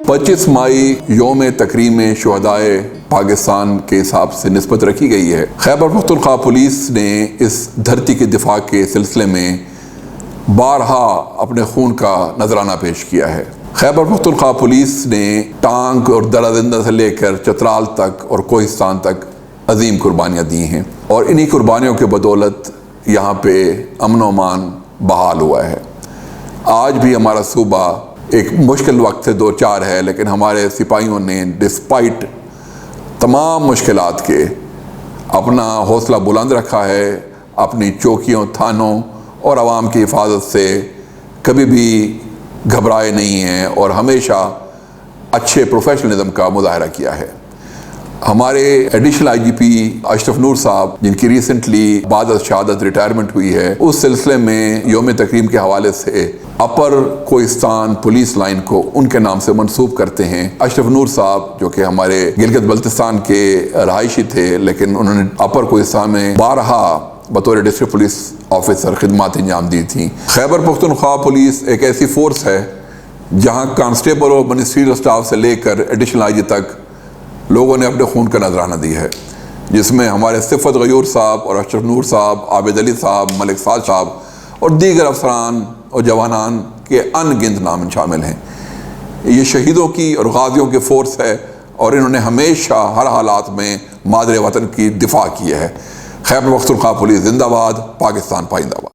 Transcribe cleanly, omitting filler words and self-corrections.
25 मई योम तकरीम शहदाए पाकिस्तान के हिसाब से निस्बत रखी गई है। खैबर पख्तूनख्वा पुलिस ने इस धरती के दिफा के सिलसिले में बारहा अपने खून का नजराना पेश किया है। खैबर पख्तूनख्वा पुलिस ने टांग और दराजिंदा से लेकर चतराल तक और कोहिस्तान तक अजीम कुर्बानियाँ दी हैं और इन्हीं कुर्बानियों के बदौलत यहाँ पे अमन व अमान बहाल हुआ है। आज भी हमारा सूबा एक मुश्किल वक्त से दो चार है, लेकिन हमारे सिपाहियों ने डिस्पाइट तमाम मुश्किलात के अपना हौसला बुलंद रखा है। अपनी चौकियों, थानों और आवाम की हिफाजत से कभी भी घबराए नहीं हैं और हमेशा अच्छे प्रोफेशनलिज्म का मुजाहरा किया है। हमारे एडिशनल IGP अशरफ नूर साहब, जिनकी रिसेंटली बाद शहादत रिटायरमेंट हुई है, उस सिलसिले में योम तकरीम के हवाले से अपर कोहिस्तान पुलिस लाइन को उनके नाम से मंसूब करते हैं। अशरफ नूर साहब जो कि हमारे गिलगित बल्तिस्तान के रहायशी थे, लेकिन उन्होंने अपर कोहिस्तान में बारहा बतौर डिस्ट्रिक्ट पुलिस ऑफिसर खिदमत अंजाम दी थी। खैबर पख्तूनख्वा पुलिस एक ऐसी फोर्स है जहाँ कांस्टेबल और मिनिस्ट्रियल स्टाफ से लेकर एडिशनल IG तक लोगों ने अपने खून का नजराना दिया है, जिसमें हमारे सिफत गयूर साहब और अशरफ नूर साहब, आबिद अली साहब, मलिक साद साहब और दीगर अफसरान और जवानान के अनगिनत नाम शामिल हैं। ये शहीदों की और गाजियों की फोर्स है और इन्होंने हमेशा हर हालात में मादरे वतन की दिफा की है। खैबर पख्तूनख्वा पुलिस जिंदाबाद, पाकिस्तान पाइंदाबाद।